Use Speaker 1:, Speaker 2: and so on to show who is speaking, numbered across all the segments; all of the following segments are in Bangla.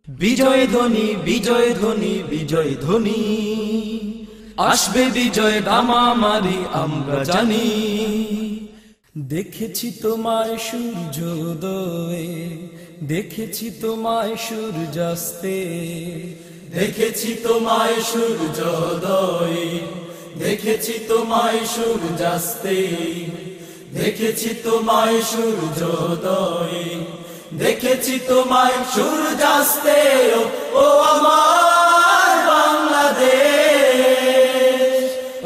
Speaker 1: বিজয় ধ্বনি বিজয় ধ্বনি বিজয় ধ্বনি, আসবে বিজয় দামামারি আমরা জানি। দেখেছি তোমায় সূর্যোদয়ে, দেখেছি তোমায় সূর্যাস্তে, দেখেছি তোমায় সূর্যোদয়ে, দেখেছি তোমায় সূর্যাস্তে, দেখেছি তোমায় সূর্যোদয়ে, দেখেছি তোমায় সূর্যাস্তে। ও আমার বাংলাদেশ,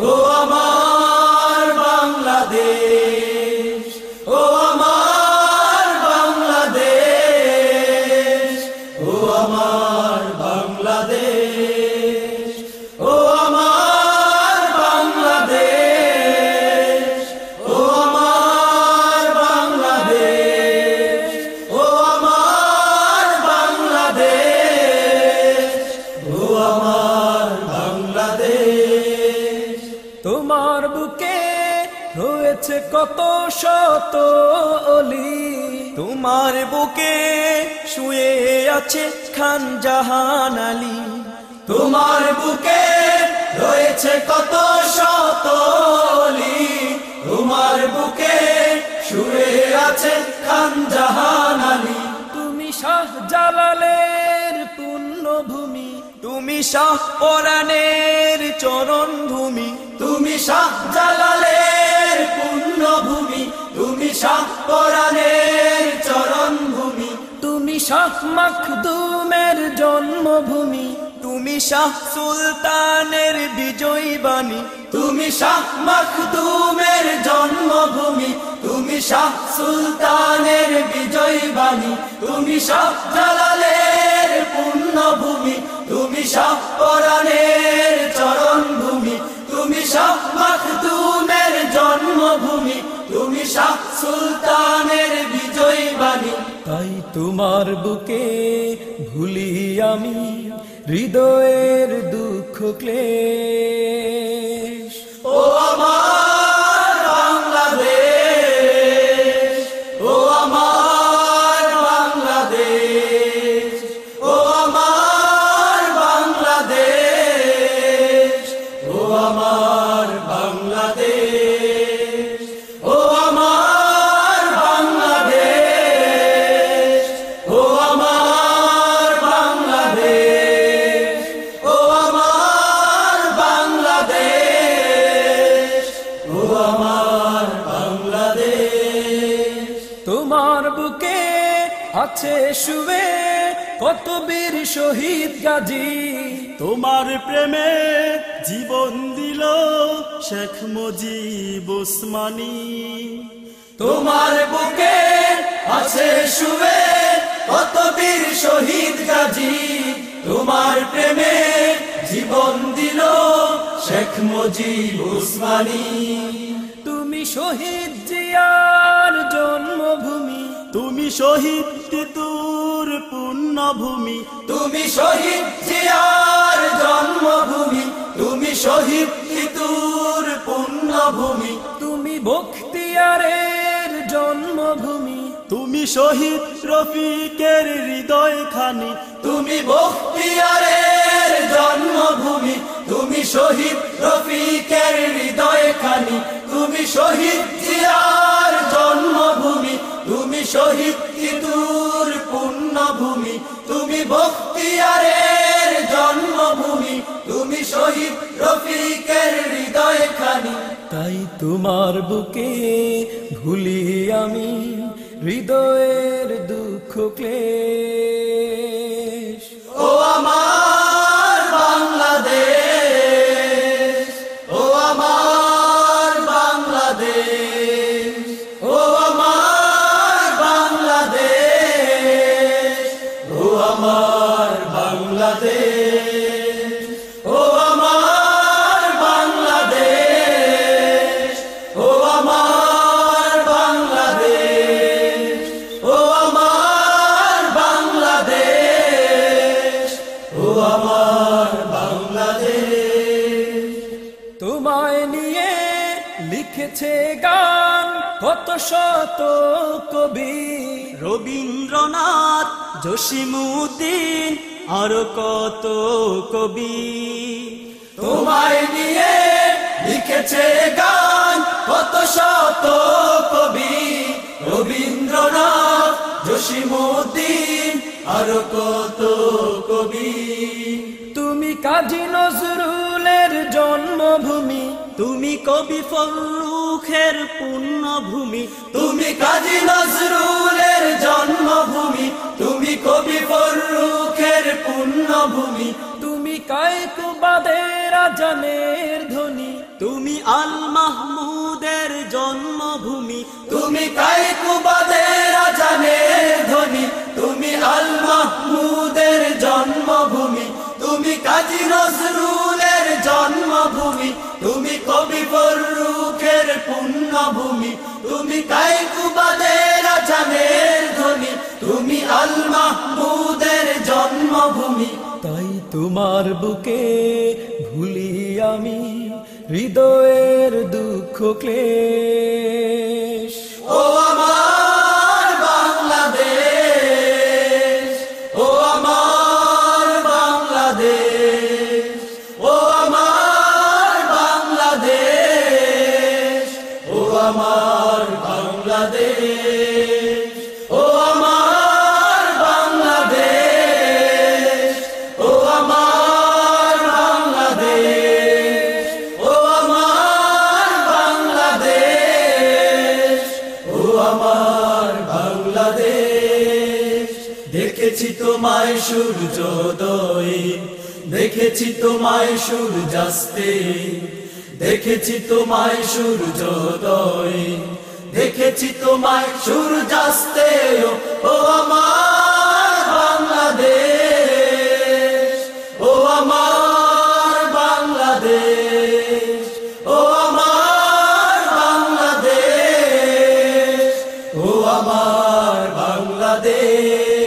Speaker 1: ও আমার বাংলাদেশ, ও আমার বাংলাদেশ, ও আমার বাংলাদেশ, ও আমার বাংলাদেশ, ও আমার বাংলাদেশ, ও আমার বাংলাদেশ, ও আমার বাংলাদেশ। তোমার বুকে রয়েছে কত শত অলি, তোমার বুকে শুয়ে আছে খান জাহান আলী, তোমার বুকে রয়েছে কত শত অলি, তোমার বুকে শুয়ে আছে খান জাহান আলী। তুমি শাহ জালালের পুণ্যভূমি, তুমি শাহ পরাণের চরণ ভূমি, তুমি শাহ জালালের পুণ্যভূমি, তুমি শাহ পরাণের চরণ ভূমি, তুমি শাহ মখদুমের জন্মভূমি, তুমি শাহ সুলতানের বিজয়ী বাণী, তুমি শাহ মখদুমের জন্মভূমি, তুমি শাহ সুলতানের বিজয়ী বাণী, তুমি শাহ জালালের পুণ্যভূমি, তুমি শাহ পরাণের চরণ ভূমি, তুমি শাহ মখদুমের জন্মভূমি, তুমি শাহ সুলতানের বিজয়ী বাণী। তাই তোমার বুকে ভুলি আমি হৃদয়ের দুঃখ ক্লেশ। ও আমার বাংলাদেশ, ও আমার বাংলাদেশ, ও আমার বাংলাদেশ, ও আমার বাংলাদেশ, ও আমার বাংলাদেশ, ও আমার বাংলাদেশ, ও আমার বাংলাদেশ, ও আমার বাংলাদেশ। তোমার বুকে আছে শুয়ে কত বীর শহীদ গাজী,
Speaker 2: তোমার প্রেমে জীবন দিল শেখ মুজিব উসমানী,
Speaker 1: তোমার বুকে আছে শুয়ে কত বীর শহীদ গাজী, তোমার প্রেমে জীবন দিল শেখ মুজিব উসমানী। তুমি শহীদ জিয়ার জন্মভূমি,
Speaker 2: তুমি শহীদ তিতুর পুণ্যভূমি,
Speaker 1: তুমি শহীদ জিয়ার জন্মভূমি, তুমি শহীদ তিতুর পুণ্যভূমি, তুমি বখতিয়ারের জন্মভূমি,
Speaker 2: তুমি শহীদ রফিকের হৃদয় খানি,
Speaker 1: তুমি বখতিয়ারের জন্মভূমি, তুমি শহীদ রফিকের হৃদয় খানি, তুমি শহীদ জিয়ার জন্মভূমি, তুমি শহীদ তিতুর পুণ্যভূমি, তুমি বখতিয়ারের জন্মভূমি, তুমি শহীদ রফিকের হৃদয় খানি। তাই তোমার বুকে ভুলি আমি হৃদয়ের দুঃখ ক্লেশ। ও আমার বাংলাদেশ, ও আমার বাংলাদেশ, ও আমার বাংলাদেশ, ও আমার বাংলাদেশ, ও আমার বাংলাদেশ, ও আমার বাংলাদেশ, ও আমার বাংলাদেশ, ও আমার বাংলাদেশ। তোমায় নিয়ে লিখেছে গান কত শত কবি,
Speaker 2: রবীন্দ্রনাথ, জসিমউদ্দিন, আরো কত কবি
Speaker 1: তোমায় নিয়ে লিখেছে গান কত শত কবি, রবীন্দ্রনাথ, জসীমউদ্দিন, আরো কত কবি। তুমি কাজী নজরুলের জন্মভূমি,
Speaker 2: তুমি কবি ফররুখের পুণ্যভূমি,
Speaker 1: তুমি কাজী নজরুলের জন্মভূমি, তুমি কবি ফররুখের পুণ্যভূমি, তুমি কায়কুবাদের আজানের ধ্বনি,
Speaker 2: তুমি আল মাহমুদের জন্মভূমি,
Speaker 1: তুমি কায়কুবাদের আজানের ধ্বনি, তুমি আল মাহমুদের জন্মভূমি, তুমি কাজী নজরুলের জন্মভূমি, তুমি কবি ফররুখের পুণ্যভূমি, তুমি কায়কুবাদের আজানের ধ্বনি, তুমি আল মাহমুদের জন্মভূমি। তাই তোমার বুকে ভুলি আমি হৃদয়ের দুঃখ ক্লেশ। ও আমার বাংলাদেশ, ও আমার বাংলাদেশ, ও আমার বাংলাদেশ, ও আমার বাংলাদেশ, ও আমার বাংলাদেশ, ও আমার বাংলাদেশ, ও আমার বাংলাদেশ, ও আমার বাংলাদেশ। দেখেছি তোমায় সূর্যোদয়ে, দেখেছি তোমায় সূর্যাস্তে, দেখেছি তোমায় সূর্যোদয়ে, দেখেছি তোমায় সূর্যাস্তে, ও আমার বাংলাদেশ, ও আমার বাংলাদেশ, ও আমার বাংলাদেশ, ও আমার বাংলাদেশ।